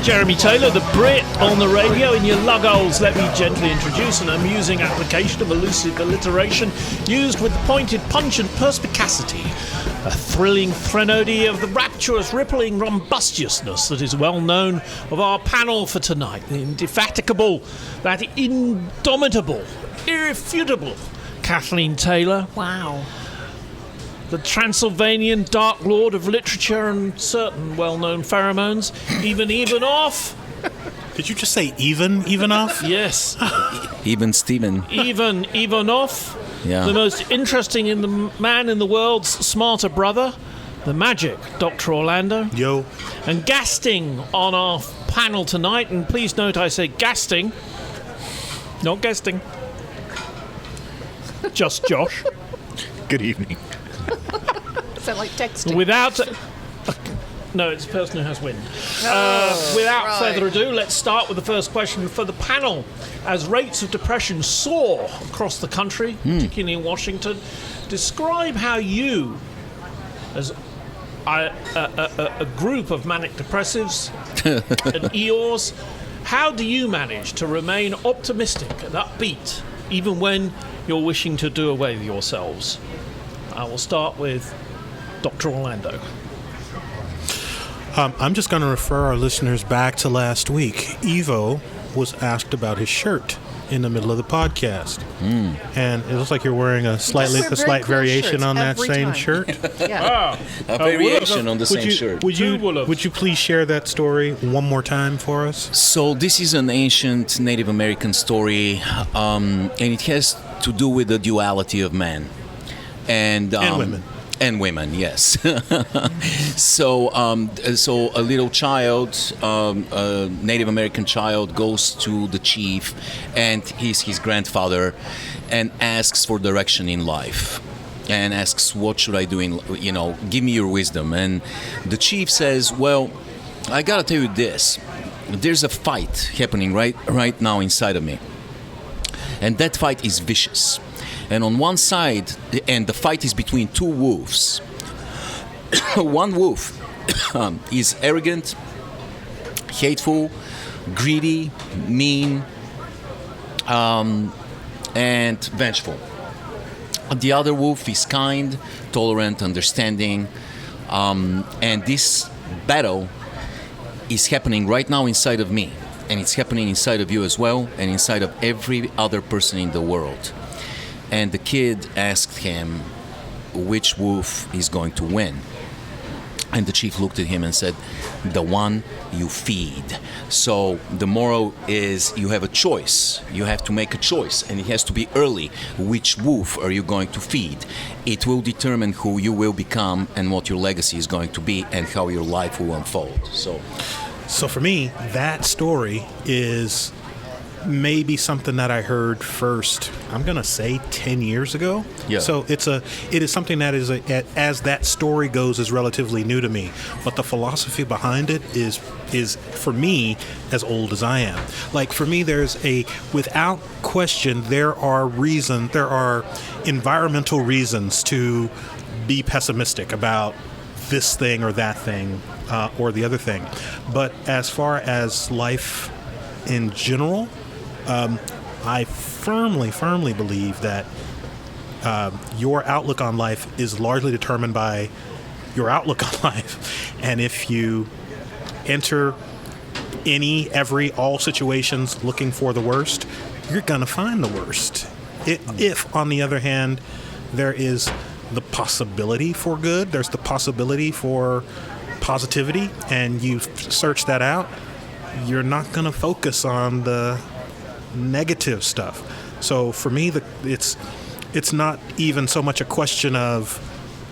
Jeremy Taylor, the Brit on the radio. In your lugholes, let me gently introduce an amusing application of elusive alliteration used with the pointed pungent perspicacity, a thrilling threnody of the rapturous, rippling rumbustious that is well known of our panel for tonight. The indefatigable, that indomitable, irrefutable Kathleen Taylor. Wow. The Transylvanian Dark Lord of literature and certain well-known pheromones, even off. Did you just say even off? Yes. Even Steven. Even off. Yeah. The most interesting in the man in the world's smarter brother, the magic Dr. Orlando. Yo. And gasting on our panel tonight, and please note I say gasting, not guesting. Just Josh. Good evening. Sound like texting. Without... no, it's the person who has wind. Without further ado, let's start with the first question for the panel. As rates of depression soar across the country, particularly in Washington, describe how you, as a group of manic depressives and Eeyores, how do you manage to remain optimistic and upbeat even when you're wishing to do away with yourselves? I will start with Dr. Orlando. I'm just going to refer our listeners back to last week. Evo was asked about his shirt in the middle of the podcast. And it looks like you're wearing a slight cool variation on that every same time. shirt. Yeah. A variation on the same shirt. Would you please share that story one more time for us? So this is an ancient Native American story, and it has to do with the duality of man. And women. And women, yes. So a little child, a Native American child, goes to the chief, and he's his grandfather, and asks for direction in life, and asks, "What should I do? Give me your wisdom." And the chief says, "Well, I gotta tell you this. There's a fight happening right now inside of me, and that fight is vicious." And on one side, and the fight is between two wolves. One wolf is arrogant, hateful, greedy, mean, and vengeful. The other wolf is kind, tolerant, understanding, and this battle is happening right now inside of me, and it's happening inside of you as well, and inside of every other person in the world. And the kid asked him which wolf is going to win. And the chief looked at him and said, "The one you feed." So the moral is you have a choice. You have to make a choice, and it has to be early. Which wolf are you going to feed? It will determine who you will become and what your legacy is going to be and how your life will unfold. So for me, that story is maybe something that I heard first, I'm going to say 10 years ago. Yeah. So it is something that is, as that story goes, is relatively new to me. But the philosophy behind it is for me, as old as I am. Like, for me, without question, there are environmental reasons to be pessimistic about this thing or that thing or the other thing. But as far as life in general, I firmly believe that your outlook on life is largely determined by your outlook on life. And if you enter all situations looking for the worst, you're going to find the worst. If, on the other hand, there is the possibility for good, there's the possibility for positivity, and you search that out, you're not going to focus on the negative stuff. So for me, it's not even so much a question of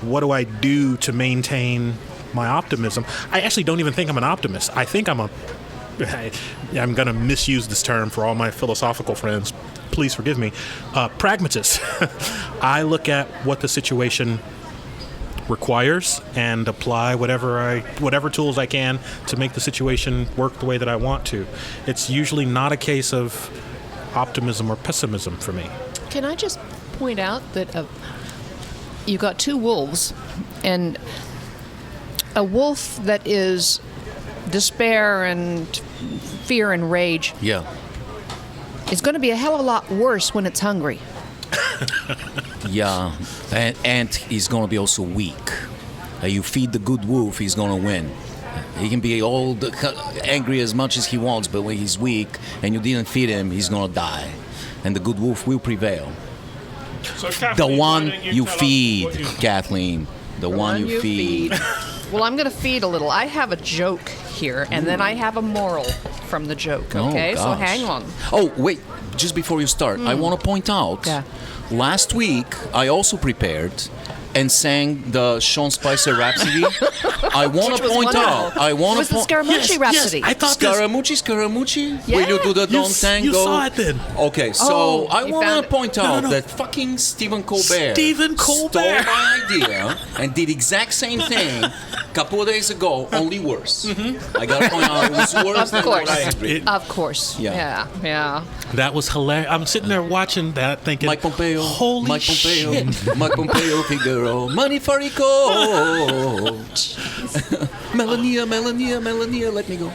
what do I do to maintain my optimism. I actually don't even think I'm an optimist. I think I'm going to misuse this term for all my philosophical friends. Please forgive me. Pragmatist. I look at what the situation requires and apply whatever tools I can to make the situation work the way that I want to. It's usually not a case of optimism or pessimism for me. Can I just point out that you've got two wolves, and a wolf that is despair and fear and rage Yeah. is going to be a hell of a lot worse when it's hungry. Yeah. And he's going to be also weak. You feed the good wolf, he's going to win. He can be angry as much as he wants, but when he's weak and you didn't feed him, he's going to die. And the good wolf will prevail. So, Kathleen, The why one don't you tell us feed, what you- Kathleen. The one you feed. Well, I'm going to feed a little. I have a joke here, and then I have a moral from the joke, Oh, okay? So gosh. hang on. Oh, wait. Just before you start, I want to point out, Yeah. last week I also prepared and sang the Sean Spicer Rhapsody. I want Which to was point wonderful. out. I It want was to the point. Scaramucci Rhapsody. I thought this. Scaramucci. Yeah. Will you do the You Don't Tango? you saw it then. Okay, so Oh, I you want found to it. point out no. that fucking Stephen Colbert, Stephen stole Colbert. my idea and did exact same thing a couple of days ago, only worse. I got to point out it was worse than what I had written. Of course. Yeah. Yeah. That was hilarious. I'm sitting there watching that, thinking, Mike Pompeo, holy Mike Pompeo, shit. Mike Pompeo, Figaro, money for Rico. Melania, let me go.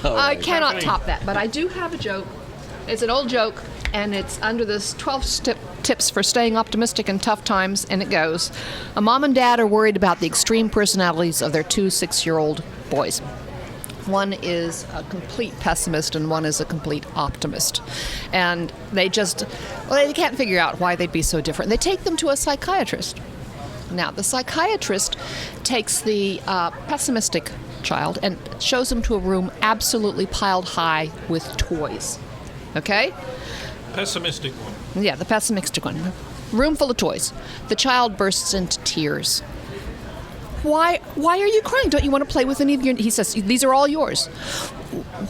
I cannot top that, but I do have a joke. It's an old joke, and it's under this 12 tips for staying optimistic in tough times, and it goes, a mom and dad are worried about the extreme personalities of their 2 6-year-old boys. One is a complete pessimist and one is a complete optimist. And they can't figure out why they'd be so different. They take them to a psychiatrist. Now, the psychiatrist takes the pessimistic child and shows him to a room absolutely piled high with toys. Okay? Pessimistic one. Yeah, the pessimistic one. Room full of toys. The child bursts into tears. Why are you crying? Don't you want to play with any of your... He says, these are all yours.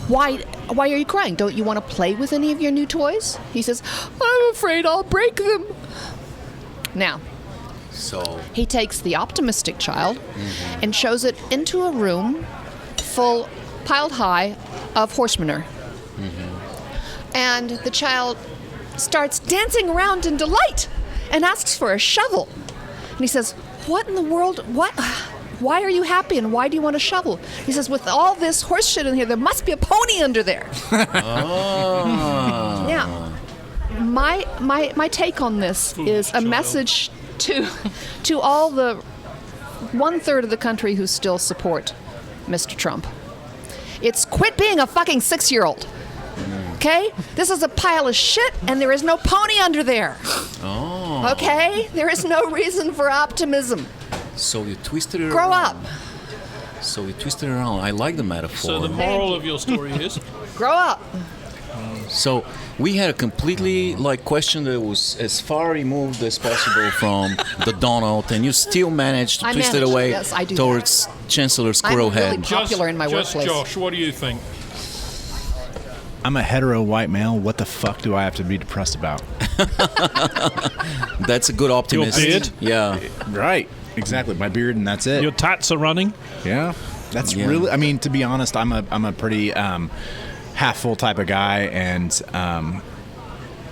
Why are you crying? Don't you want to play with any of your new toys? He says, I'm afraid I'll break them. Now, So, he takes the optimistic child and shows it into a room piled high of horse manure. And the child starts dancing around in delight and asks for a shovel. And he says, what in the world? What? Why are you happy and why do you want a shovel? He says, with all this horse shit in here, there must be a pony under there. Now, my take on this is a message to all the 1/3 of the country who still support Mr. Trump. It's quit being a fucking 6-year-old. Okay? This is a pile of shit and there is no pony under there. oh, Okay? There is no reason for optimism. so you twisted it Grow around. up. So you twisted it around. I like the metaphor. So the moral of your story is Grow up. So we had a completely question that was as far removed as possible from the Donald, and you still managed to I twist it managed. away Yes, I do towards Chancellor I'm Squirrelhead. really popular in my just workplace. Josh, what do you think? I'm a hetero white male. What the fuck do I have to be depressed about? That's a good optimist. beard? Yeah. Right. Exactly. My beard and that's it. Your tats are running. Yeah. That's Yeah. really. I mean, to be honest, I'm a pretty half full type of guy, and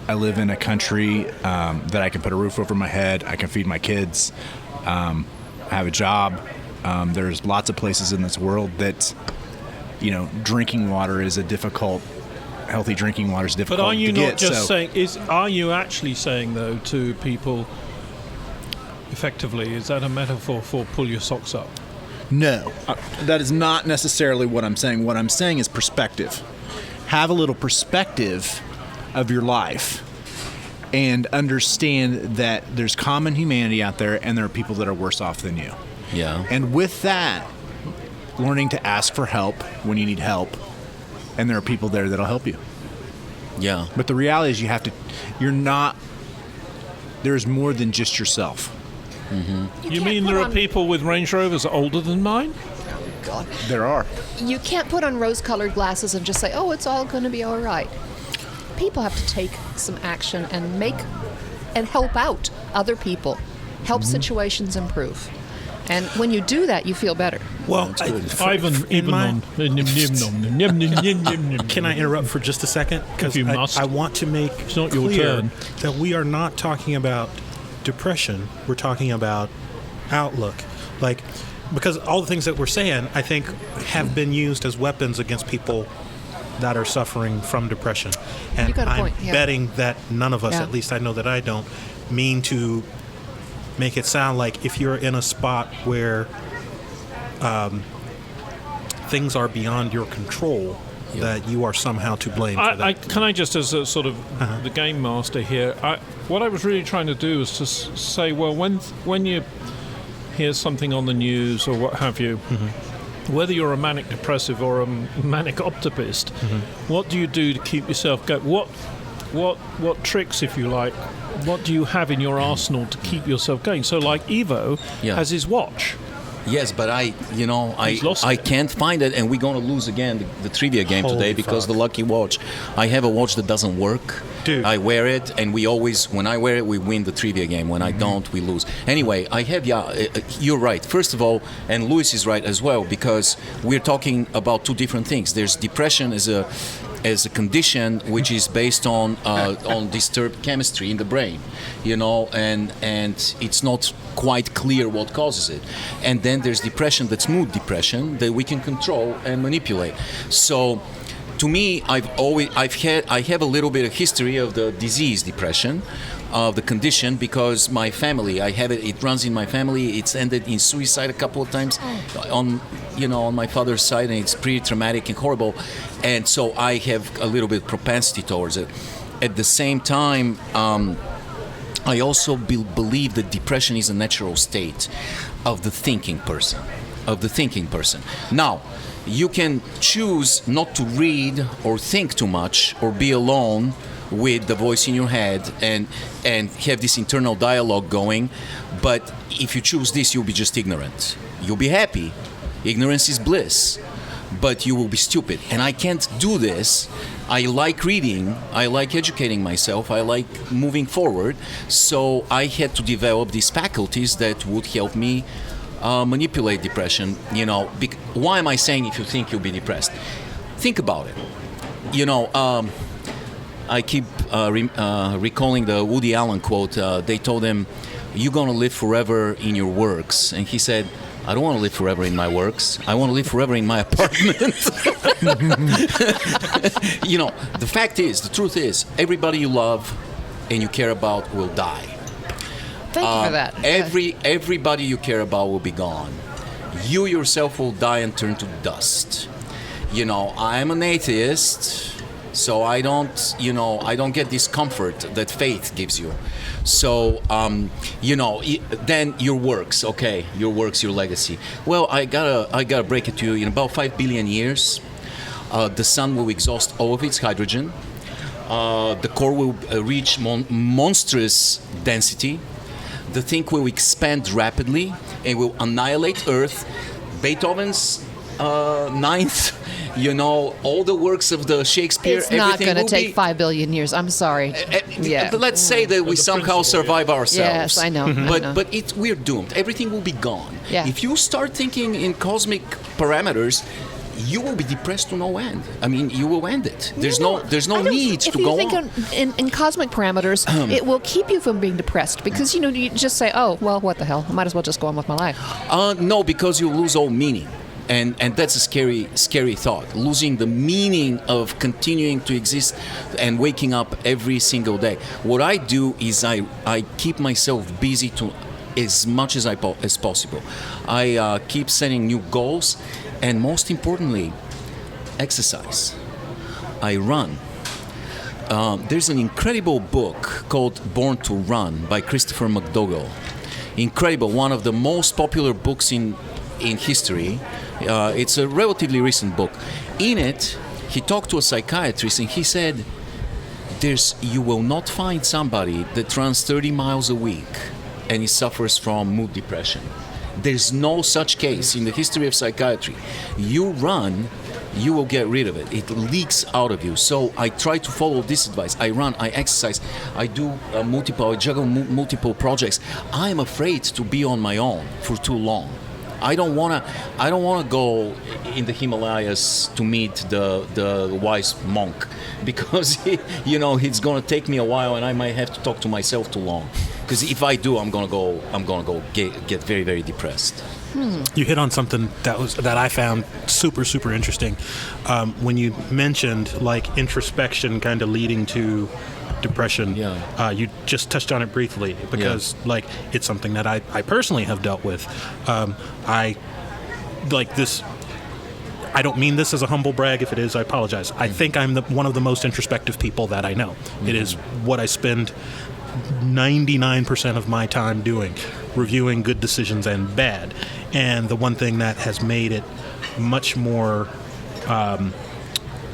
I live in a country that I can put a roof over my head. I can feed my kids. I have a job. There's lots of places in this world that, drinking water is a difficult. Healthy drinking water is difficult But are you to not get. just so, saying? Are you actually saying though to people? Effectively, is that a metaphor for pull your socks up? No, that is not necessarily what I'm saying. What I'm saying is perspective. Have a little perspective of your life and understand that there's common humanity out there and there are people that are worse off than you. Yeah. And with that, learning to ask for help when you need help, and there are people there that'll help you. Yeah. But the reality is there's more than just yourself. You mean there are people with Range Rovers older than mine? God. There are. You can't put on rose-colored glasses and just say, oh, it's all going to be all right. People have to take some action and help out other people, help situations improve. And when you do that, you feel better. Well, can I interrupt for just a second? If you must. I want to make It's not your clear turn. that we are not talking about depression. We're talking about outlook. Like, because all the things that we're saying, I think, have been used as weapons against people that are suffering from depression. And You got a I'm point, yeah. betting that none of us, Yeah. at least I know that I don't, mean to make it sound like if you're in a spot where things are beyond your control, that you are somehow to blame for that. Can I just, as a sort of the game master here, what I was really trying to do is to say, well, when you hear something on the news or what have you, whether you're a manic depressive or a manic optimist, what do you do to keep yourself going? What tricks, if you like, what do you have in your arsenal to keep yourself going? So, like Evo has his watch. Yes, but He's lost I it. can't find it, and we're going to lose again the trivia game Holy today because fuck. the lucky watch. I have a watch that doesn't work. Dude. I wear it, and when I wear it, we win the trivia game. When I don't, we lose. Anyway, you're right. First of all, and Louis is right as well, because we're talking about two different things. There's depression as a condition which is based on disturbed chemistry in the brain, and it's not quite clear what causes it. And then there's depression that's mood depression that we can control and manipulate. So to me, I have a little bit of history of the disease depression, of the condition, because my family, I have it. It runs in my family. It's ended in suicide a couple of times, on my father's side, and it's pretty traumatic and horrible. And so I have a little bit of propensity towards it. At the same time, I also believe that depression is a natural state of the thinking person. Now, you can choose not to read or think too much or be alone with the voice in your head and have this internal dialogue going. But if you choose this, you'll be just ignorant. You'll be happy. Ignorance is bliss. But you will be stupid. And I can't do this. I like reading. I like educating myself. I like moving forward. So I had to develop these faculties that would help me manipulate depression. Why am I saying if you think you'll be depressed? Think about it. I keep recalling the Woody Allen quote. They told him, "You're going to live forever in your works." And he said, "I don't want to live forever in my works. I want to live forever in my apartment." The truth is, everybody you love and you care about will die. Thank you for that. Everybody you care about will be gone. You yourself will die and turn to dust. I'm an atheist, so I don't get this comfort that faith gives you. So, then your works, your legacy. Well, I gotta break it to you. In about 5 billion years, the sun will exhaust all of its hydrogen. The core will reach monstrous density. The thing will expand rapidly and will annihilate Earth. Beethoven's ninth, all the works of the Shakespeare. It's not everything going to will take be, 5 billion years. I'm sorry. Yeah. But let's say that we the somehow principle, survive ourselves. Yes, I know. I know. But we're doomed. Everything will be gone. Yeah. If you start thinking in cosmic parameters, you will be depressed to no end. I mean, you will end it. There's no need to go on. If you think in cosmic parameters, it will keep you from being depressed because you just say, "Oh, well, what the hell? I might as well just go on with my life." No, because you lose all meaning. And that's a scary thought. Losing the meaning of continuing to exist and waking up every single day. What I do is I keep myself busy to as much as possible. I keep setting new goals, and most importantly, exercise. I run. There's an incredible book called Born to Run by Christopher McDougall. Incredible, one of the most popular books in history. It's a relatively recent book. In it, he talked to a psychiatrist and he said, you will not find somebody that runs 30 miles a week and he suffers from mood depression. There's no such case in the history of psychiatry. You run, you will get rid of it. It leaks out of you. So I try to follow this advice. I run, I exercise, I do I juggle multiple projects. I'm afraid to be on my own for too long. I don't wanna go in the Himalayas to meet the wise monk because it's gonna take me a while and I might have to talk to myself too long. Because if I do, I'm gonna go get very, very depressed. You hit on something that I found super, super interesting when you mentioned like introspection kind of leading to depression. Yeah. You just touched on it briefly because like it's something that I personally have dealt with. I like this. I don't mean this as a humble brag. If it is, I apologize. I think I'm one of the most introspective people that I know. It is what I spend 99% of my time doing, reviewing good decisions and bad. And the one thing that has made it much more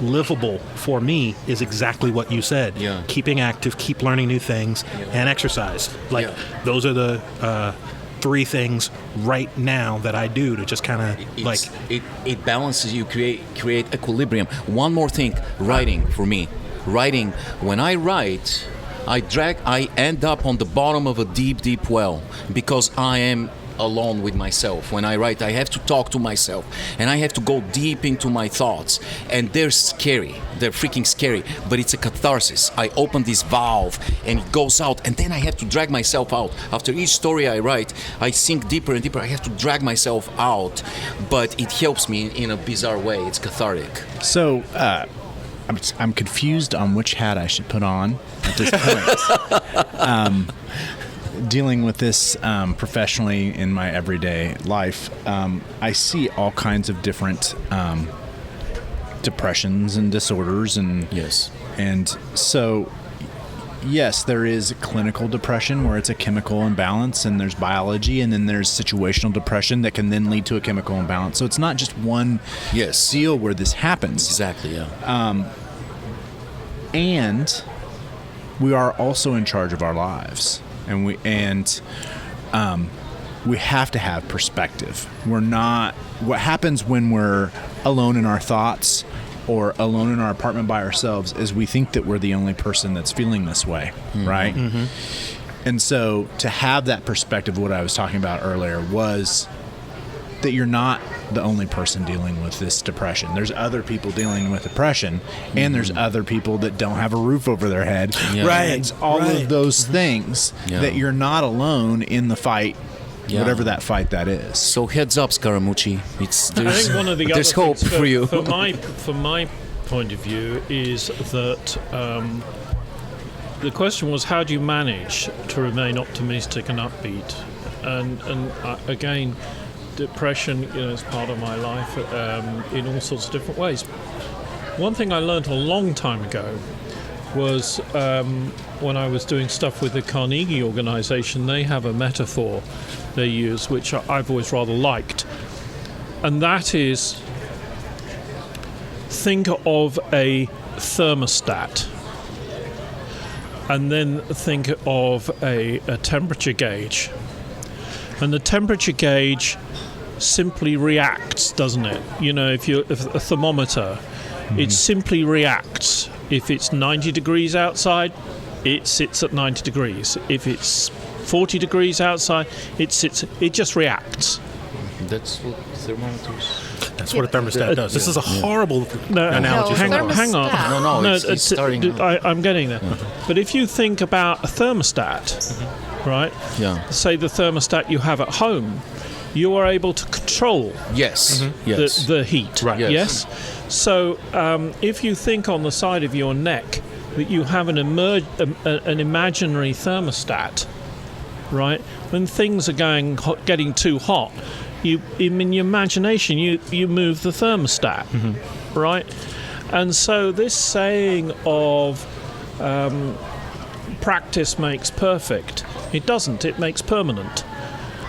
livable for me is exactly what you said. Yeah. Keeping active, keep learning new things, and exercise. Like those are the three things right now that I do to just kind of like it balances you, create equilibrium. One more thing, writing for me. Writing, when I write, I end up on the bottom of a deep well because I am alone with myself. When I write, I have to talk to myself and I have to go deep into my thoughts, and they're freaking scary, but it's a catharsis. I open this valve and it goes out, and then I have to drag myself out. After each story I write, I sink deeper and deeper. I have to drag myself out, but it helps me in a bizarre way. It's cathartic. So I'm confused on which hat I should put on at this point. Dealing with this professionally in my everyday life, I see all kinds of different depressions and disorders, and so yes, there is clinical depression where it's a chemical imbalance, and there's biology, and then there's situational depression that can then lead to a chemical imbalance. So it's not just one deal where this happens. Exactly. Yeah. And we are also in charge of our lives. And we have to have perspective. We're not. What happens when we're alone in our thoughts or alone in our apartment by ourselves is we think that we're the only person that's feeling this way, right? Mm-hmm. And so to have that perspective, what I was talking about earlier, was that you're not the only person dealing with this depression. There's other people dealing with depression, and there's other people that don't have a roof over their head. Yeah. Right. It's all of those things that you're not alone in the fight, whatever that fight that is. So heads up, Scaramucci. I think one of the there's other hope things for you. From my point of view is that the question was, how do you manage to remain optimistic and upbeat? And again, depression, is part of my life in all sorts of different ways. One thing I learned a long time ago was when I was doing stuff with the Carnegie organization, they have a metaphor they use, which I've always rather liked. And that is, think of a thermostat and then think of a temperature gauge. And the temperature gauge simply reacts, doesn't it? If a thermometer, it simply reacts. If it's 90 degrees outside, it sits at 90 degrees. If it's 40 degrees outside, it just reacts. That's what thermometers. That's what a thermostat does. This is a horrible analogy. Hang on. No, it's starting. I'm getting there. But if you think about a thermostat, right? Yeah. Say the thermostat you have at home, you are able to control the heat. Right. Yes. So if you think on the side of your neck that you have an imaginary thermostat, right? When things are getting too hot, in your imagination you move the thermostat, right? And so this saying of practice makes perfect, it doesn't. It makes permanent.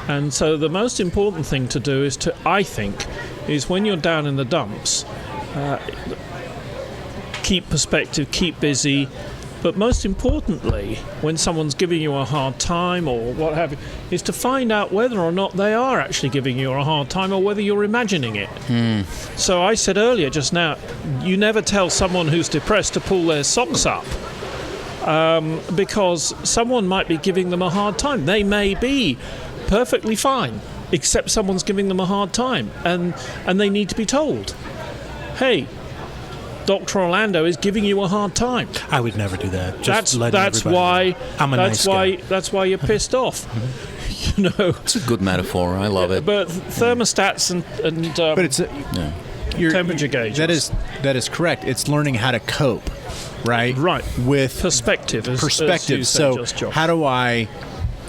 And so the most important thing to do is when you're down in the dumps, keep perspective, keep busy, but most importantly, when someone's giving you a hard time or what have you, is to find out whether or not they are actually giving you a hard time or whether you're imagining it. So I said earlier just now, you never tell someone who's depressed to pull their socks up. Because someone might be giving them a hard time. They may be perfectly fine, except someone's giving them a hard time, and they need to be told, hey, Dr. Orlando is giving you a hard time. I would never do that. Just That's why I'm a nice guy. That's why you're pissed off. You know, It's a good metaphor. I love it. but thermostats and But it's temperature gauges. That is correct. It's learning how to cope, right? Right. With perspective. As perspective. you say, So just Josh. how do I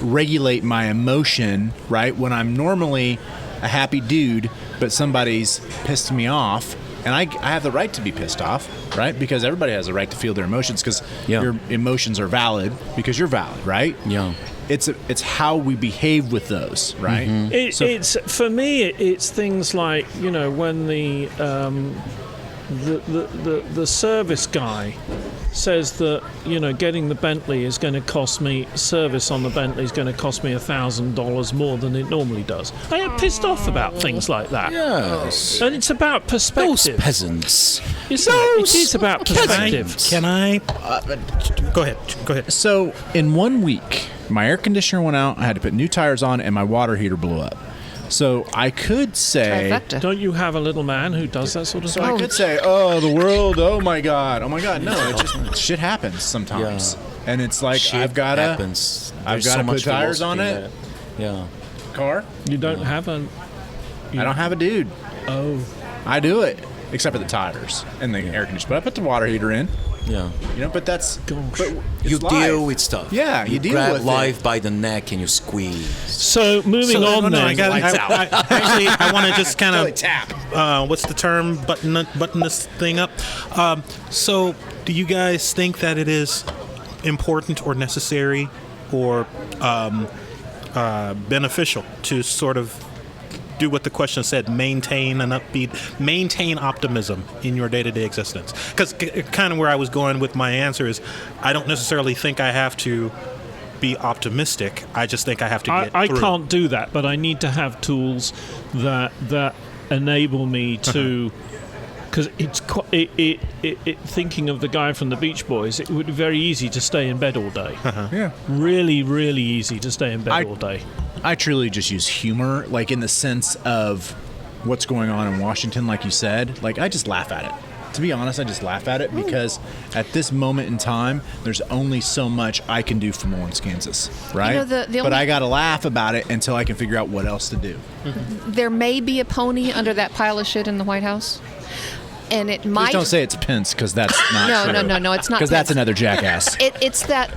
regulate my emotion, right? When I'm normally a happy dude, but somebody's pissed me off, and I have the right to be pissed off, right? Because everybody has the right to feel their emotions, because your emotions are valid because you're valid, right? Yeah. It's how we behave with those, right? It's for me. It's things like, you know, when the service guy says that, you know, getting the Bentley is going to cost me, service on the Bentley is going to cost me $1,000 more than it normally does. I get pissed off about things like that. Yes. And it's about Those perspective. peasants. Isn't it? It is about perspective. Can I? Go ahead. Go ahead. So in 1 week, my air conditioner went out, I had to put new tires on, and my water heater blew up. So I could say... Trifecta. Don't you have a little man who does that sort of So stuff? I could say, oh, the world, oh my God. No, it just, shit happens sometimes. Yeah. And it's like, Shit I've got happens. to There's so put much tires on philosophy it. in that. Yeah. Car. You don't have a... I don't have a dude. Oh. I do it, except for the tires and the air conditioner. But I put the water heater in, Yeah. you know, but that's... Gosh. But it's You life. deal with stuff. Yeah, you deal grab with it. life by the neck and you squeeze. So moving on then. Actually, I want to just kind Totally of tap. what's the term? Button this thing up. So, do you guys think that it is important or necessary or beneficial to sort of do what the question said, maintain optimism in your day-to-day existence? Because kind of where I was going with my answer is, I don't necessarily think I have to be optimistic. I just think I have to get I through. can't do that, but I need to have tools that enable me to. Because thinking of the guy from the Beach Boys, it would be very easy to stay in bed all day. Yeah. Really, really easy to stay in bed all day. I truly just use humor, like in the sense of what's going on in Washington, like you said. Like, I just laugh at it. To be honest, I just laugh at it because at this moment in time, there's only so much I can do for Lawrence, Kansas, right? You know, the but only- I got to laugh about it until I can figure out what else to do. There may be a pony under that pile of shit in the White House. And it might... Please don't say it's Pence, because that's not No, true. no, it's not Because that's Pence. another jackass. It's that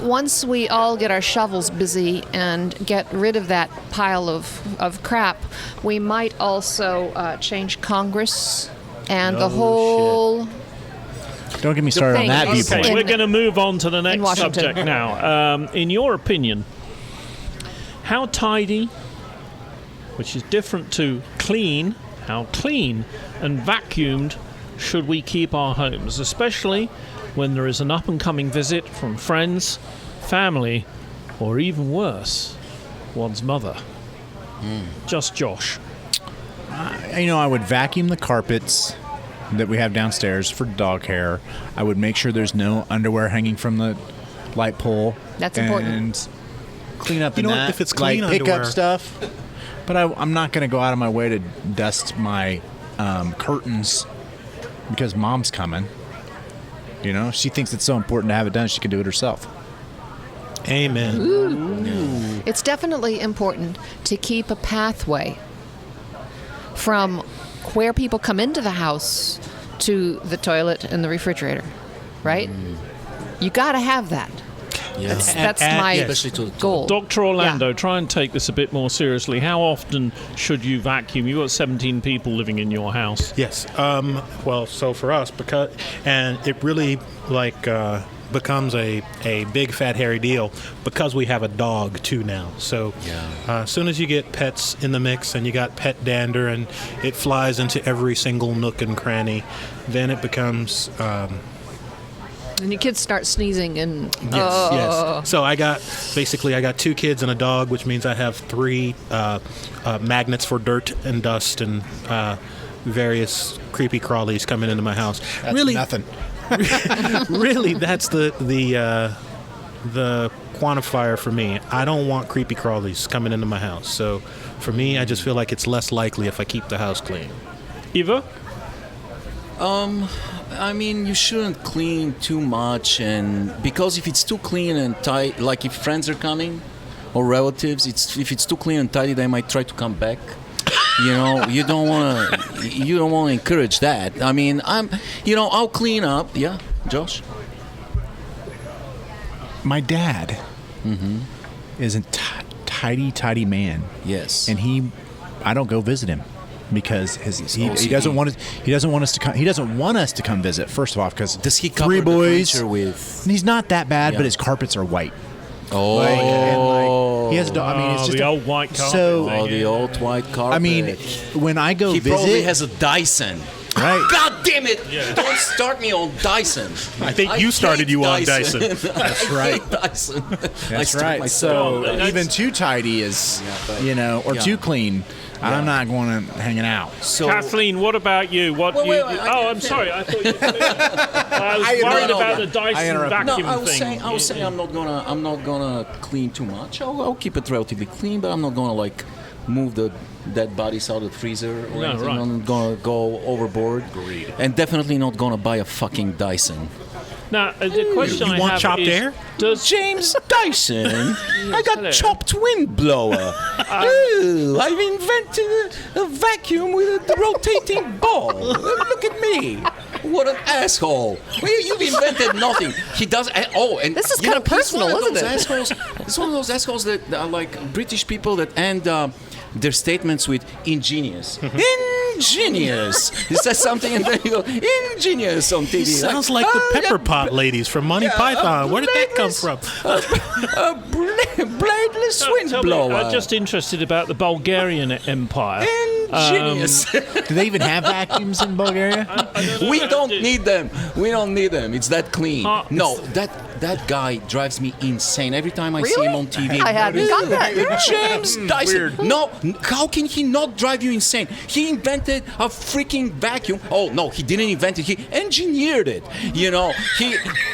once we all get our shovels busy and get rid of that pile of crap, we might also change Congress and the whole... Don't get me started on thing that is- Okay, viewpoint. we're going to move on to the next Washington. subject now. In your opinion, how tidy, which is different to clean, how clean and vacuumed should we keep our homes, especially when there is an up-and-coming visit from friends, family, or even worse, one's mother? Just Josh. I would vacuum the carpets that we have downstairs for dog hair. I would make sure there's no underwear hanging from the light pole. That's and important. Clean up You in know what? that. If it's clean like, pick underwear- up stuff. But I'm not going to go out of my way to dust my curtains because Mom's coming. You know, she thinks it's so important to have it done. She can do it herself. Amen. It's definitely important to keep a pathway from where people come into the house to the toilet and the refrigerator, right? You got to have that. Yeah. That's my Especially to the goal. Dr. Orlando, Yeah. try and take this a bit more seriously. How often should you vacuum? You've got 17 people living in your house. Yes. Well, so for us, and it really becomes a big fat hairy deal because we have a dog too now. So as soon as you get pets in the mix and you got pet dander and it flies into every single nook and cranny, then it becomes And your kids start sneezing and yes. So I got 2 kids and a dog, which means I have 3 magnets for dirt and dust and various creepy crawlies coming into my house. That's really, nothing. really, that's the quantifier for me. I don't want creepy crawlies coming into my house. So for me, I just feel like it's less likely if I keep the house clean. Eva? I mean, you shouldn't clean too much, and because if it's too clean and tight, like if friends are coming or relatives, if it's too clean and tidy, they might try to come back. You know, you don't want to encourage that. I mean, I'll clean up. Yeah, Josh. My dad is a tidy man. Yes. And I don't go visit him because he doesn't want us to come visit. First of all, because does he cover 3 boys the furniture with? He's not that bad, Yeah. but his carpets are white. Oh, He has. I mean, it's just the old white carpet. So, the old white carpet. I mean, when I go he visit, probably has a Dyson. right? God damn it! Don't start me on Dyson. I think you started hate you on Dyson. That's right. Dyson. That's right. So even too tidy is, or too clean. I'm not going to hang it out. So, Kathleen, what about you? Wait, I'm sorry. I thought you. I was worried about the Dyson vacuum no, thing. I was saying I'm not gonna clean too much. I'll keep it relatively clean, but I'm not gonna move the dead bodies out of the freezer or anything. right. I'm not gonna go overboard. Agreed. And definitely not gonna buy a fucking Dyson. Now, the question You I want have chopped is, air? Does James Dyson. I got hello. chopped wind blower. Ooh, I've invented a vacuum with a rotating ball. Look at me. What an asshole. Well, you've invented nothing. He does. And This is kind of personal, isn't it? It's one of those assholes that are like British people that end their statements with ingenious. Ingenious. He says something and then you go, ingenious on TV. Sounds like the Pepper Pot ladies from Monty Python. Where did that come from? A bladeless wind tell me, blower. I'm just interested about the Bulgarian Empire. Ingenious. Do they even have vacuums in Bulgaria? We don't need them. We don't need them. It's that clean. No, that guy drives me insane. Every time I see him on TV. I hadn't got that. James Dyson. No, how can he not drive you insane? He invented a freaking vacuum. Oh, no, he didn't invent it. He engineered it. He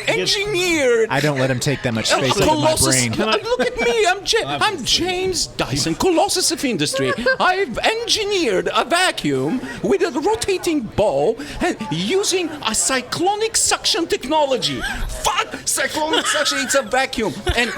engineered. I don't let him take that much space out of my brain. Look at me. I'm James Dyson, Colossus of Industry. I've engineered a vacuum with a rotating ball and using a cyclonic suction technology. Fuck! Cyclonic suction, it's a vacuum. And,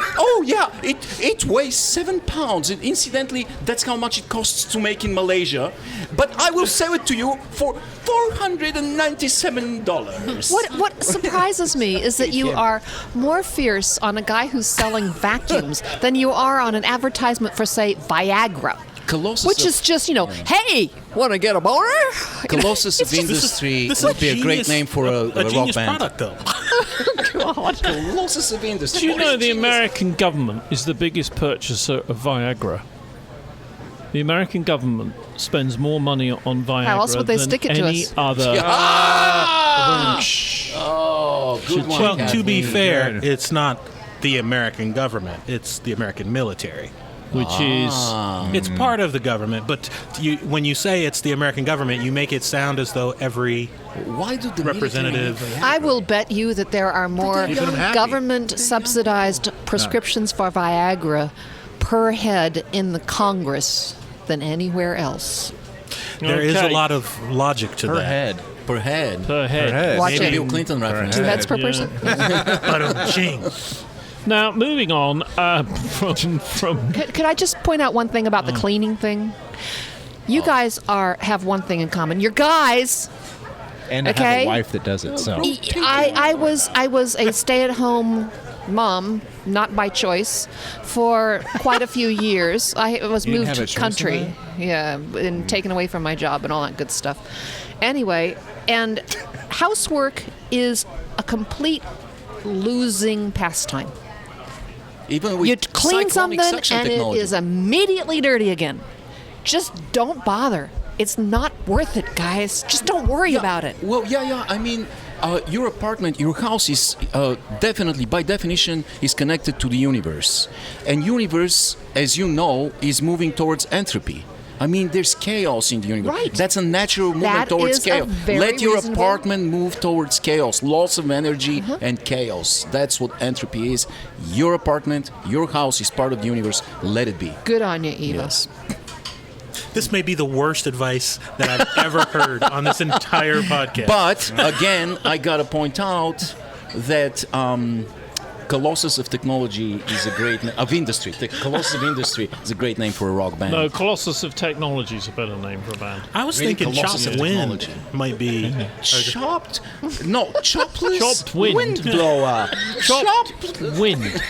it weighs 7 pounds. And incidentally, that's how much it costs to make in Malaysia. But I will sell it to you for $497. What surprises me is that you are more fierce on a guy who's selling vacuums than you are on an advertisement for, say, Viagra. Colossus Which of- is just, hey, want to get a boner? Colossus of Industry This would be a great genius- name for a rock genius band. product, though. Colossus of Industry. Do you What know is the genius? American government is the biggest purchaser of Viagra? The American government spends more money on Viagra How else would they than stick it to any us? other. Oh, good one. Well, to be Kathleen. fair, it's not the American government. It's the American military. Which is It's part of the government, but when you say it's the American government, you make it sound as though every Why do the representative- military- I will bet you that there are more Keep them happy. government-subsidized prescriptions for Viagra per head in the Congress than anywhere else. there is a Okay. lot of logic to Per that. head. per head? per head. Watch Maybe it. Bill Clinton reference. 2 heads per Yeah. person. Now, moving on from Could I just point out one thing about the cleaning thing? You guys have one thing in common. You're guys. And I have Okay. a wife that does it. So I was a stay-at-home mom, not by choice, for quite a few years. I was You didn't moved have a to choice in country, and taken away from my job and all that good stuff. Anyway, and housework is a complete losing pastime. Even with You clean cyclonic something suction and technology. it is immediately dirty again. Just don't bother. It's not worth it, guys. Just don't worry about it. Well, yeah. I mean, your apartment, your house is definitely, by definition, is connected to the universe. And universe, as you know, is moving towards entropy. I mean, there's chaos in the universe. Right. That's a natural movement That towards is a chaos. very Let your reasonable- apartment move towards chaos, loss of energy and chaos. That's what entropy is. Your apartment, your house is part of the universe. Let it be. Good on you, Eva. Yes. This may be the worst advice that I've ever heard on this entire podcast. But again, I gotta point out that Colossus of Technology is a great of industry. The Colossus of Industry is a great name for a rock band. No, Colossus of Technology is a better name for a band. I was Really, thinking Colossus Chopped of Wind Technology. might be. Chopped? No, chopless. Chopped wind. Windblower. Chopped wind.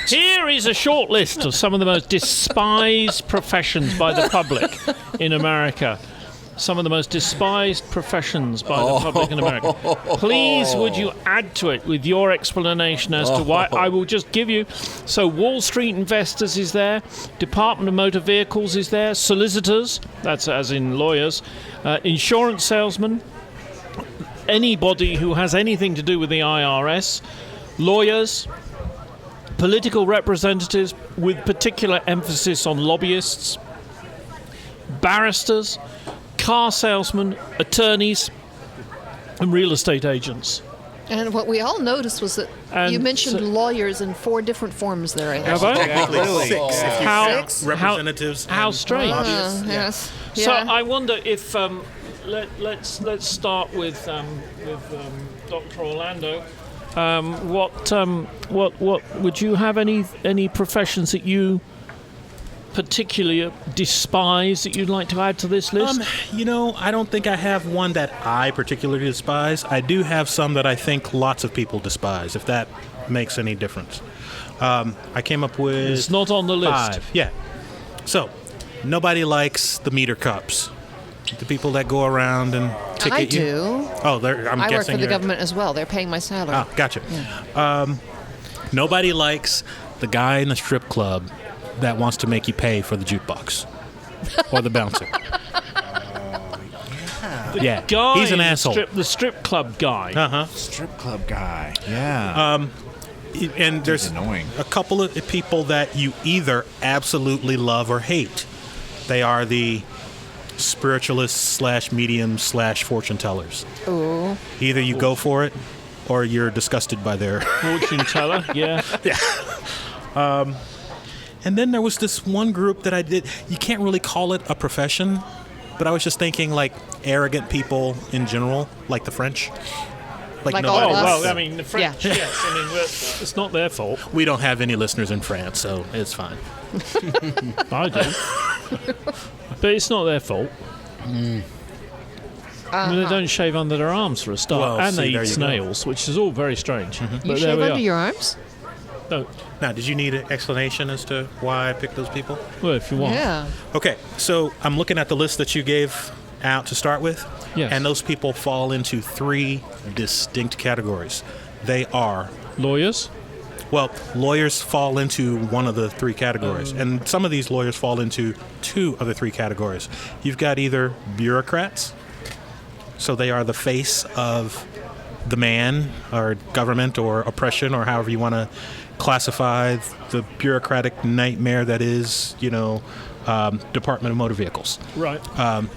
Here is a short list of some of the most despised professions by the public in America. Some of the most despised professions by the public in America. Please, would you add to it with your explanation as to why? I will just give you. So, Wall Street investors is there, Department of Motor Vehicles is there, solicitors, that's as in lawyers, insurance salesmen, anybody who has anything to do with the IRS, lawyers, political representatives with particular emphasis on lobbyists, barristers, car salesmen, attorneys, and real estate agents. And what we all noticed was that And you mentioned so- lawyers in 4 different forms there. I think. Have I? Actually, 6 if you How- count representatives. how and strange. lobbyists. Yes. So Yeah. I wonder if let's start with Dr. Orlando. What would you have any professions that you particularly despise that you'd like to add to this list? I don't think I have one that I particularly despise. I do have some that I think lots of people despise, if that makes any difference. I came up with It's not on the list. 5. Yeah. So, nobody likes the meter cups. The people that go around and ticket I you. do. Oh, I'm I guessing work for the you're- government as well. They're paying my salary. Ah, gotcha. Nobody likes the guy in the strip club that wants to make you pay for the jukebox or the bouncer. Yeah, Guy he's an in asshole. the strip club guy. Strip club guy. Yeah. And there's annoying. a couple of people that you either absolutely love or hate. They are the spiritualists / mediums / fortune tellers. Ooh. Either you go for it or you're disgusted by their. Fortune teller, yeah. And then there was this one group that I did. You can't really call it a profession, but I was just thinking like arrogant people in general, like the French. Like no, all Oh of us. well, I mean the French. Yeah. Yes, I mean it's not their fault. we don't have any listeners in France, so it's fine. I do, but it's not their fault. I mean, they don't shave under their arms for a start, Well, and see, they there eat you go. snails, which is all very strange. But You there shave we under are. your arms? No, Now, did you need an explanation as to why I picked those people? well, if you want. Yeah. Okay, so I'm looking at the list that you gave out to start with, Yes. and those people fall into 3 distinct categories. They are, Lawyers. well, lawyers fall into one of the 3 categories, and some of these lawyers fall into 2 of the 3 categories. You've got either bureaucrats, so they are the face of the man or government or oppression or however you want to classify the bureaucratic nightmare that is, Department of Motor Vehicles. Right.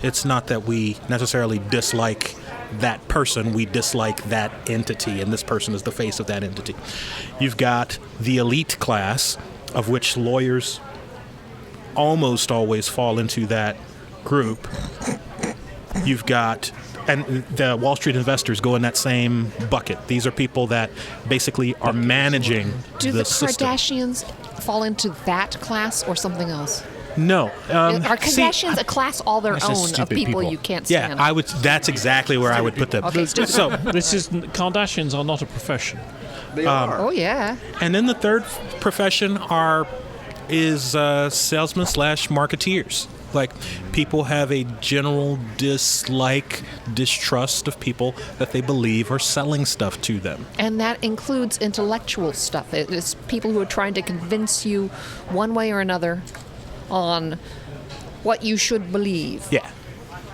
It's not that we necessarily dislike that person, we dislike that entity, and this person is the face of that entity. You've got the elite class, of which lawyers almost always fall into that group. You've got, and the Wall Street investors go in that same bucket. These are people that basically are managing Do the the system. Kardashians fall into that class or something else? No. Are see, Kardashians a class all their That's just own of stupid people people. you can't yeah, stand? I would. That's exactly where I would put them. Okay, stupid. So, This is Kardashians are not a profession. Oh, yeah. and then the third profession is salesmen / marketeers. Like, people have a general distrust of people that they believe are selling stuff to them. And that includes intellectual stuff. It is people who are trying to convince you one way or another on what you should believe. Yeah.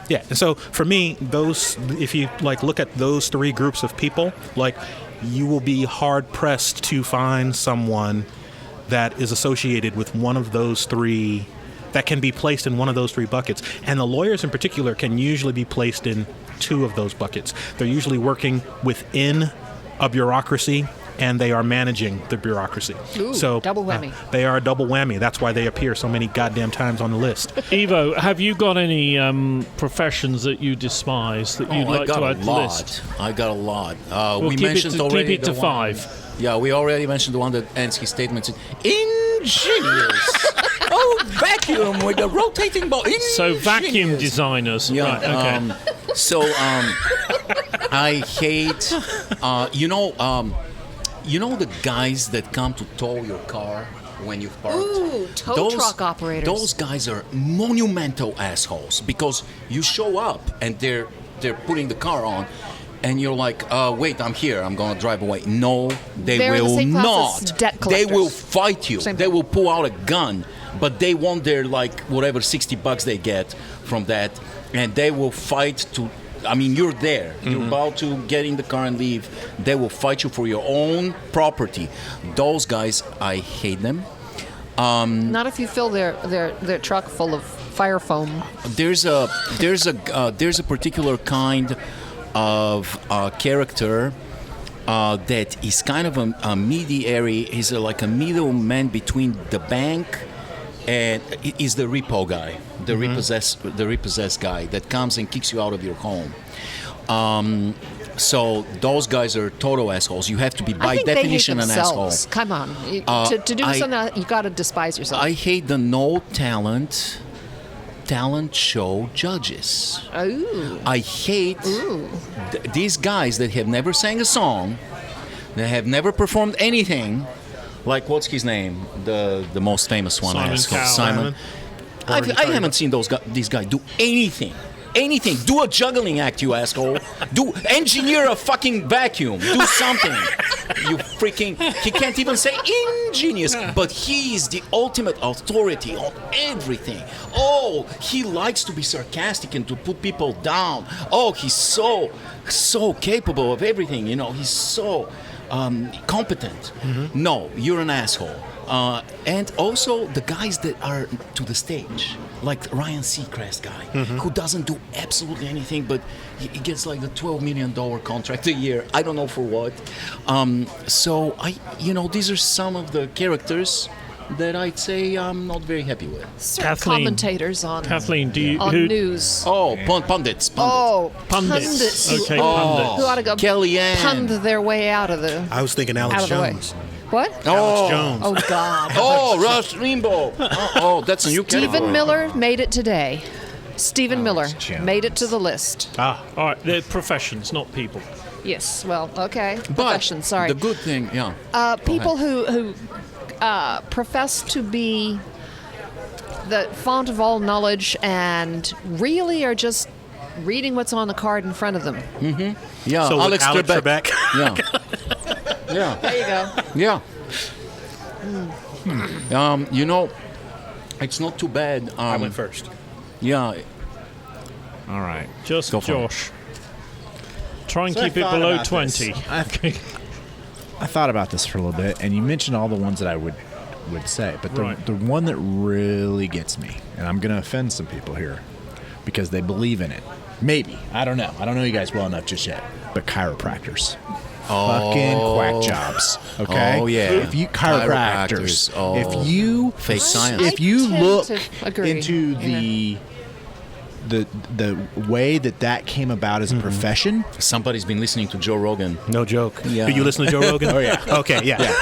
Yeah. And so for me, those, if you like look at those 3 groups of people, like, you will be hard pressed to find someone that is associated with one of those 3, that can be placed in one of those 3 buckets. And the lawyers in particular can usually be placed in 2 of those buckets. They're usually working within a bureaucracy and they are managing the bureaucracy. Ooh, so double whammy. They are a double whammy. That's why they appear so many goddamn times on the list. Evo, have you got any professions that you despise that you'd like to add to the list? I got a lot. Well, We keep mentioned it already keep it to the one- 5. Yeah, we already mentioned the one that ends his statements. Ingenious. Oh, vacuum with the rotating ball. So vacuum Ingenious. designers. Yeah. Right, okay. I hate. You know the guys that come to tow your car when you've parked. Ooh, tow truck operators. Those guys are monumental assholes because you show up and they're putting the car on. And you're like, wait, I'm here. I'm going to drive away. No, they They're in the will same class as not. debt They collectors. will fight you. Same They thing. will pull out a gun, but they want their, like, whatever $60 they get from that, and they will fight to. I mean, you're there. You're about to get in the car and leave. They will fight you for your own property. Those guys, I hate them. Not if you fill their truck full of fire foam. There's a particular kind of character that is kind of a mediary. He's like a middleman between the bank and is the repo guy, the repossessed guy that comes and kicks you out of your home. So those guys are total assholes. You have to be I by think definition they hate an asshole. themselves. Come on, to do something, you got to despise yourself. I hate the no talent show judges. Ooh. I hate these guys that have never sang a song, that have never performed anything. Like, what's his name? The most famous one. Simon I asked. Cowell. Simon. I haven't seen these guys do anything. Anything. Do a juggling act, you asshole. Engineer a fucking vacuum. Do something. You freaking. He can't even say ingenious, but he is the ultimate authority on everything. Oh, he likes to be sarcastic and to put people down. Oh, he's so capable of everything. You know, he's so competent. No, you're an asshole. And also the guys that are to the stage, like Ryan Seacrest guy, who doesn't do absolutely anything, but he gets like the $12 million contract a year. I don't know for what. So these are some of the characters that I'd say I'm not very happy with. Certain Kathleen. commentators on Kathleen, do you on who, news. Oh, pundits. Oh, Pundits. who- Okay, who pundits. ought to go Kellyanne. pund their way out of the I was thinking Alex out of the way. Jones. What? Alex Jones. Oh God. Oh, Rush Limbaugh. Oh, that's a new category. Stephen Miller made it today. Stephen Miller Jones. made it to the list. All right, they're professions, not people. Yes. Well, okay. But Profession. Sorry. the good thing, yeah. People who profess to be the font of all knowledge and really are just reading what's on the card in front of them. Yeah, So Alex Alex Trebek. Trebek. Yeah. There you go. Yeah. It's not too bad. I went first. Yeah. All right. Just Go for it. Josh. Try and So I keep it thought below about 20. this. I thought about this for a little bit, and you mentioned all the ones that I would say, but Right. the one that really gets me, and I'm going to offend some people here because they believe in it. Maybe. I don't know. I don't know you guys well enough just yet. But chiropractors. Fucking quack jobs. Okay? Oh, yeah. If you chiropractors, Oh. if you Fake science. if you tend look to agree. into the way that came about as a profession, Somebody's been listening to Joe Rogan. No joke. Yeah. Do you listen to Joe Rogan? Oh, yeah. Okay, yeah.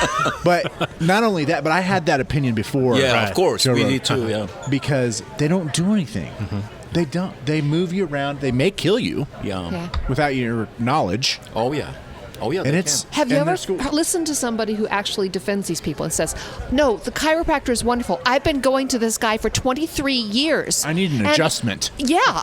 but not only that, but I had that opinion before. Yeah, Right. of course. Joe We Rogan. did too, yeah. Because they don't do anything. They don't. They move you around. They may kill you Yeah. Yeah. without your knowledge. Oh, yeah. Oh, yeah. And they it's can. Have you and ever there's school- listened to somebody who actually defends these people and says, "No, the chiropractor is wonderful. I've been going to this guy for 23 years. I need an And- adjustment." Yeah,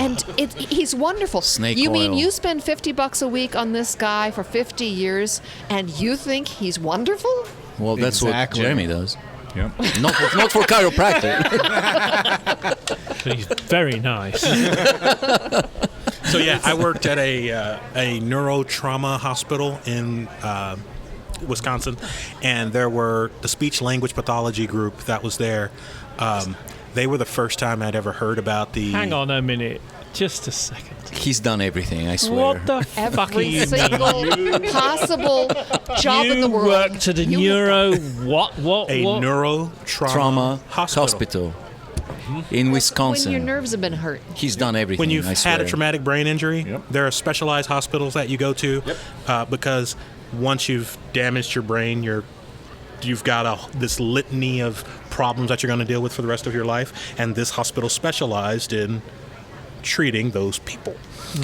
and he's wonderful. Snake you mean oil. you spend $50 a week on this guy for 50 years, and you think he's wonderful? Well, that's Exactly. what Jeremy does. Yep. Not for chiropractor. He's very nice. So yeah, I worked at a neurotrauma hospital in Wisconsin, and there were the speech language pathology group that was there. They were the first time I'd ever heard about the. Hang on a minute. Just a second. He's done everything, I swear. What the fuck are Every you single possible job in the You world. worked at a You- neuro... What? A What? neurotrauma hospital in When Wisconsin. your nerves have been hurt. He's done everything. When you've I swear. had a traumatic brain injury, Yep. there are specialized hospitals that you go to because once you've damaged your brain, you've got this litany of problems that you're going to deal with for the rest of your life, and this hospital specialized in treating those people.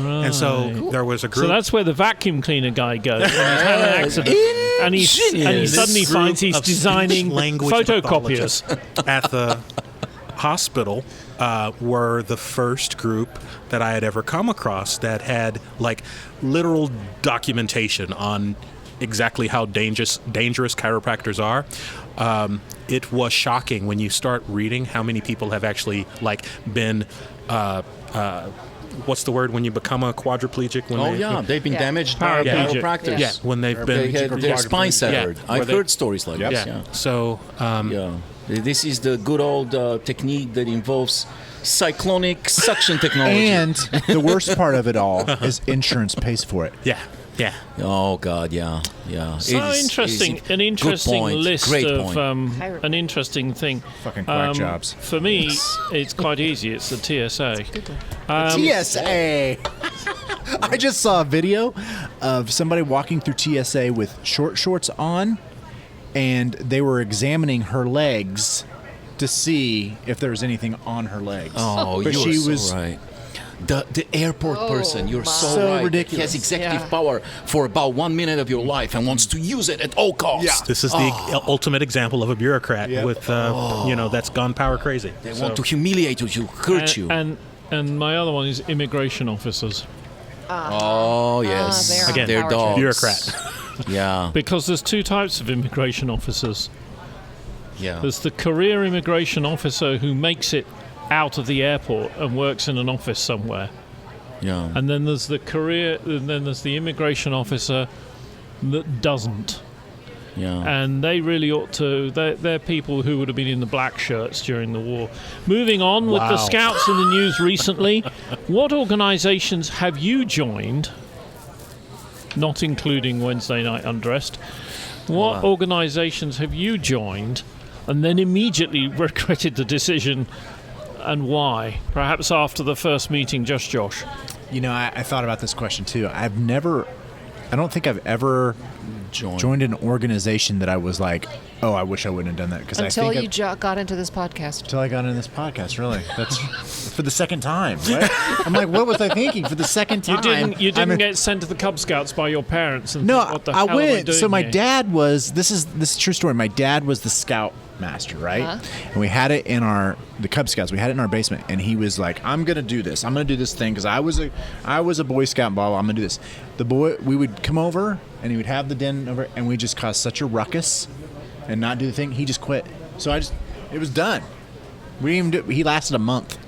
And so there was a group. So that's where the vacuum cleaner guy goes when he's had an accident, and he This suddenly group finds he's of designing speech-language photocopiers. pathologists at the hospital were the first group that I had ever come across that had like literal documentation on exactly how dangerous chiropractors are. It was shocking when you start reading how many people have actually like been what's the word when you become a quadriplegic? When They've been Yeah. damaged by Paraplegic. chiropractors. Yeah, when they've They been had their spine severed. where I've heard stories like this. yeah. So Yeah. This is the good old technique that involves cyclonic suction technology. And the worst part of it all is insurance pays for it. yeah. Oh God, yeah. So interesting, an interesting point. list Great of point. an interesting thing. Fucking quack jobs. For me, it's quite easy. It's the TSA. TSA. I just saw a video of somebody walking through TSA with short shorts on, and they were examining her legs to see if there was anything on her legs. Oh, but you she are was so right. The airport person, you're so, So right. ridiculous. He has executive Yeah. power for about 1 minute of your life and wants to use it at all costs. Yeah. This is the ultimate example of a bureaucrat Yep. with, that's gone power crazy. They want to humiliate you, hurt you. And my other one is immigration officers, Oh yes, they're Again, they're power dogs. bureaucrat. Yeah, because there's two types of immigration officers. yeah. There's the career immigration officer who makes it out of the airport and works in an office somewhere. Yeah. And then there's the immigration officer that doesn't. Yeah. And they really ought to. They're people who would have been in the black shirts during the war. Moving on with the Wow. Scouts in the news recently, what organisations have you joined? Not including Wednesday Night Undressed. What organisations have you joined and then immediately regretted the decision, and why? Perhaps after the first meeting, just Josh. You know, I thought about this question too. I don't think I've ever joined an organization that I was like, oh, I wish I wouldn't have done that. Because Until I think you got into this podcast. until I got into this podcast, really. That's for the second time. Right? I'm like, what was I thinking for the second time? You I'm didn't a- get sent to the Cub Scouts by your parents. And No, think, what the I hell am went. doing So my here? dad was. This is a true story. My dad was the scout master, right? And we had it in the Cub Scouts. We had it in our basement, and he was like, "I'm gonna do this. I'm gonna do this thing because I was a Boy Scout. Blah blah. I'm gonna do this." The boy, we would come over, and he would have the den over, and we just cause such a ruckus, and not do the thing. He just quit. So it was done. We didn't even he lasted a month.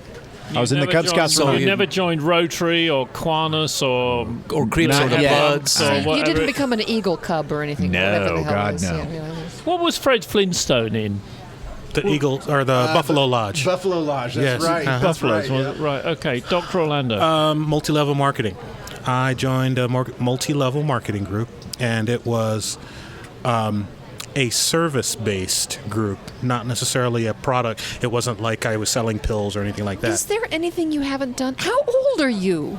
I was in the Never Cub joined- Scouts. So you never joined Rotary or Kiwanis or Crips Not or the yet. Bloods. or You whatever. didn't become an Eagle Cub or anything. No, whatever the hell God, it is. no. Yeah. What was Fred Flintstone in? The Eagles or the Buffalo Lodge. Buffalo Lodge. Yes. That's right. Uh-huh. That's Buffaloes, right. was it? Right. Okay, Dr. Orlando. Multi-level marketing. I joined a multi-level marketing group, and it was a service-based group, not necessarily a product. It wasn't like I was selling pills or anything like that. Is there anything you haven't done? How old are you?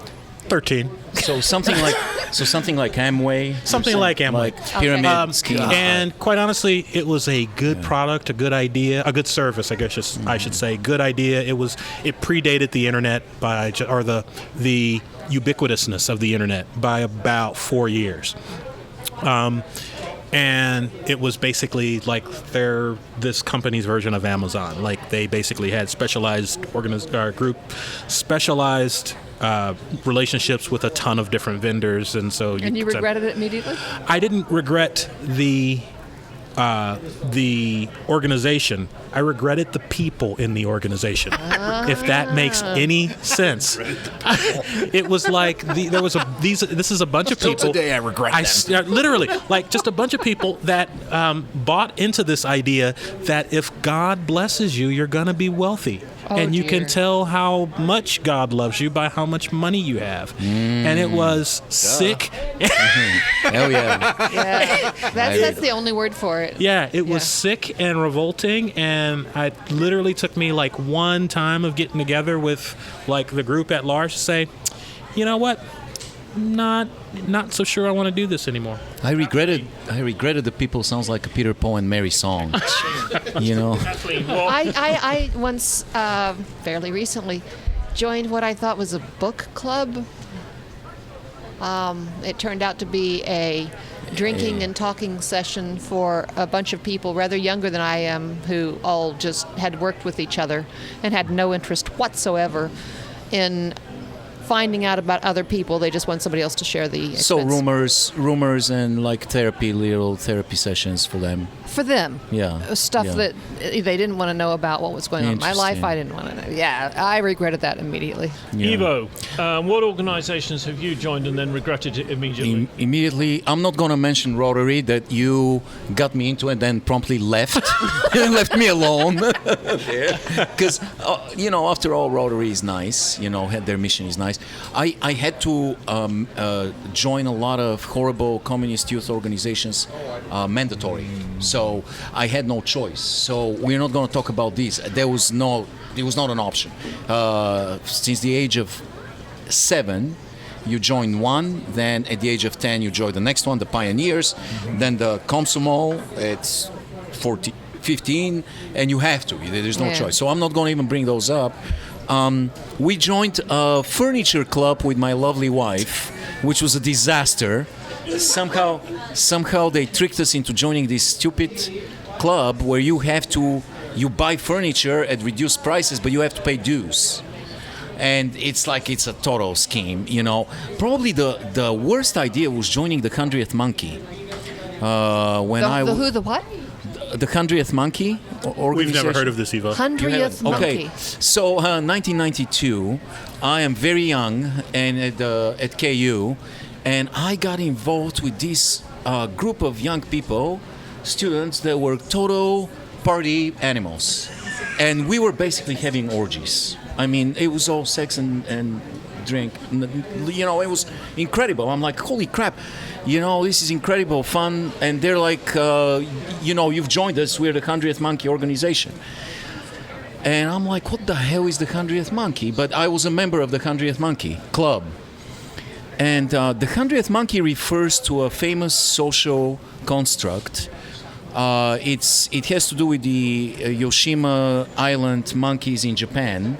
13. So something like Amway. Something like Amway. Like pyramid scheme. And quite honestly, it was a good product, a good idea, a good service. I guess I should say, good idea. It predated the internet or the ubiquitousness of the internet by about 4 years. And it was basically like this company's version of Amazon. Like they basically had specialized specialized relationships with a ton of different vendors, and so And you regretted it immediately? I didn't regret the organization. I regretted the people in the organization. If that makes any sense. It was like this is a bunch of people. today I regret them. Literally, like just a bunch of people that bought into this idea that if God blesses you, you're gonna be wealthy. and you dear. can tell how much God loves you by how much money you have. And it was sick. Hell yeah. Yeah, that's the only word for it. Yeah, it was Yeah. sick and revolting, and it literally took me like one time of getting together with like the group at large to say, you know what, not so sure I want to do this anymore. I regretted the people sounds like a Peter Paul and Mary song. You know. Exactly. Well, I once, fairly recently, joined what I thought was a book club. It turned out to be a drinking and talking session for a bunch of people rather younger than I am, who all just had worked with each other and had no interest whatsoever in finding out about other people. They just want somebody else to share the expense. So rumors and like little therapy sessions for them. For them. Yeah. Stuff Yeah. that they didn't want to know about what was going on in my life. Interesting. I didn't want to know. Yeah, I regretted that immediately. Yeah. Evo, what organizations have you joined and then regretted it immediately? Immediately, I'm not going to mention Rotary that you got me into and then promptly left. Left me alone. Because, after all, Rotary is nice. Their mission is nice. I had to join a lot of horrible communist youth organizations mandatory. So I had no choice. So we're not going to talk about this. It was not an option. Since the age of 7, you join one, then at the age of 10 you join the next one, the Pioneers, then the Komsomol, it's 15, and you have to. There's no Yeah. choice. So I'm not going to even bring those up. We joined a furniture club with my lovely wife, which was a disaster. Somehow they tricked us into joining this stupid club where you buy furniture at reduced prices, but you have to pay dues. And it's a total scheme, Probably the worst idea was joining the 100th Monkey. The what? The 100th Monkey organization. We've never heard of this, Evo. 100th Monkey. Okay, so 1992, I am very young and at KU, and I got involved with this group of young people, students that were total party animals, and we were basically having orgies. I mean, it was all sex and drink. It was incredible. I'm like, holy crap. This is incredible fun. And they're like, you've joined us. We're the 100th Monkey organization. And I'm like, what the hell is the 100th Monkey? But I was a member of the 100th Monkey Club. And the 100th Monkey refers to a famous social construct. It has to do with the Yoshima Island monkeys in Japan.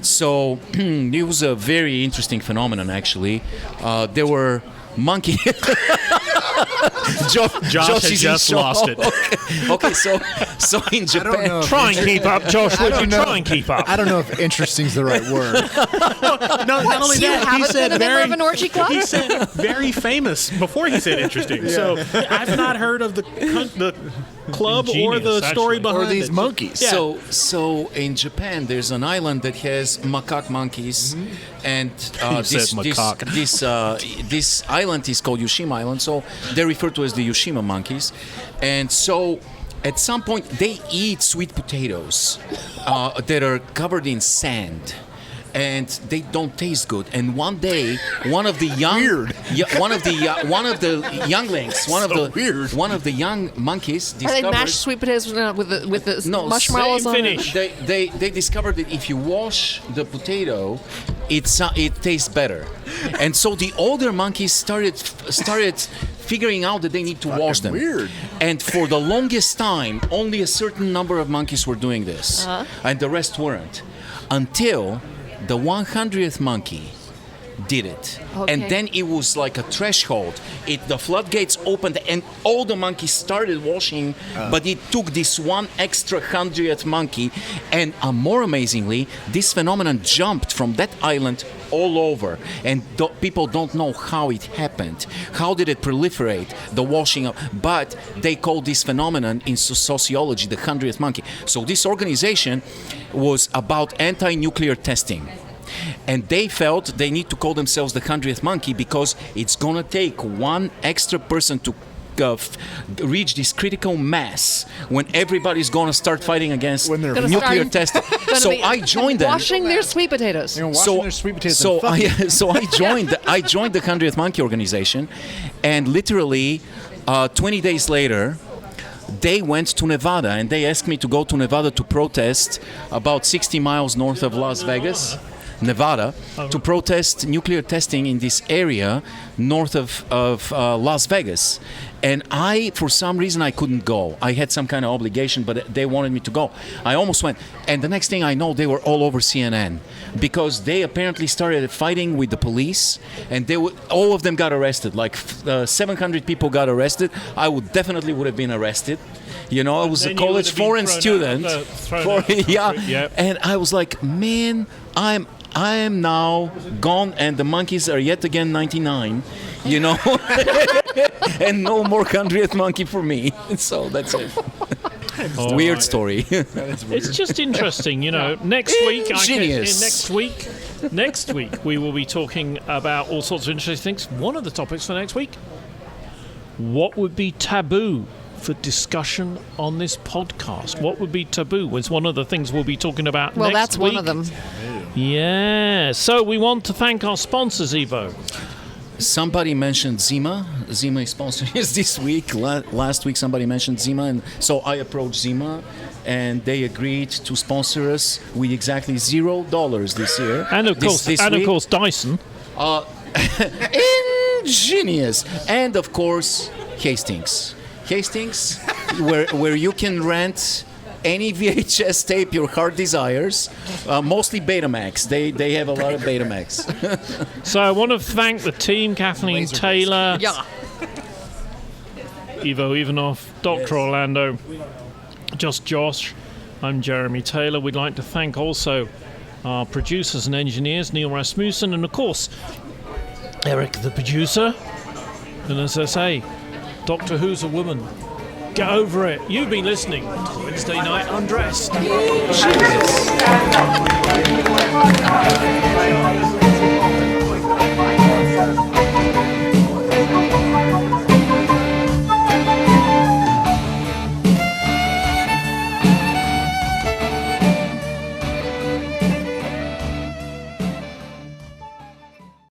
So it was a very interesting phenomenon, actually. There were monkey. Josh has just lost it. Okay, so in Japan, Try and keep up, Josh. Would you try and keep up? I don't know if interesting's the right word. No, not only You that, he haven't said been a member very. of an orgy club? He said very famous before he said interesting. So I've not heard of the club or Ingenious, the story actually. behind Or these it. monkeys. Yeah. So in Japan, there's an island that has macaque monkeys, and said macaque. this island is called Yoshima Island. So they're referred to as the Yoshima monkeys, and so at some point they eat sweet potatoes that are covered in sand. And they don't taste good. And one day, one of the younglings, one of the young monkeys Are they discovered. mashed sweet potatoes with the No, marshmallows same on it? finish. They discovered that if you wash the potato, it tastes better, and so the older monkeys started figuring out that they need to wash them. Weird. And for the longest time, only a certain number of monkeys were doing this, and the rest weren't, until the 100th monkey did it. Okay. And then it was like a threshold. The floodgates opened and all the monkeys started washing, but it took this one extra 100th monkey, and more amazingly, this phenomenon jumped from that island all over, and people don't know how it happened. How did it proliferate, the washing up? But they call this phenomenon in sociology the 100th monkey. So this organization was about anti-nuclear testing. And they felt they need to call themselves the 100th monkey because it's going to take one extra person to reach this critical mass when everybody's going to start fighting against When they're nuclear testing. So I joined them. Washing their sweet potatoes. Their sweet potatoes. So and fucking- so I joined the 100th Monkey organization, and literally 20 days later, they went to Nevada and they asked me to go to Nevada to protest about 60 miles north of Las Vegas, Nevada, to protest nuclear testing in this area north of Las Vegas. And for some reason, I couldn't go. I had some kind of obligation, but they wanted me to go. I almost went. And the next thing I know, they were all over CNN because they apparently started fighting with the police, and all of them got arrested. Like 700 people got arrested. I definitely would have been arrested. You know, I was a Then you would college have been foreign thrown student. out of the country. Yeah. And I was like, man, I am now gone, and the monkeys are yet again 99, you know, and no more 100th monkey for me. So that's it. Weird story. It's just interesting, you know. Next week, next week we will be talking about all sorts of interesting things. One of the topics for next week: what would be taboo for discussion on this podcast? What would be taboo? Was one of the things we'll be talking about. Well, next that's week. one of them. Yeah. So we want to thank our sponsors, Ivo. Somebody mentioned Zima. Zima is sponsoring us this week. Last week somebody mentioned Zima, and so I approached Zima, and they agreed to sponsor us with exactly $0 this year. And of course, this week. Dyson. Ingenious. And of course, Hastings, where you can rent any VHS tape your heart desires, mostly Betamax. They have a lot of Betamax. So I want to thank the team: Kathleen Taylor, Yeah. Ivo Ivanov, Dr. Orlando, Just Josh. I'm Jeremy Taylor. We'd like to thank also our producers and engineers, Neil Rasmussen, and of course, Eric, the producer. And as I say, Doctor Who's a woman. Get over it. You've been listening to Wednesday Night Undressed. Cheers.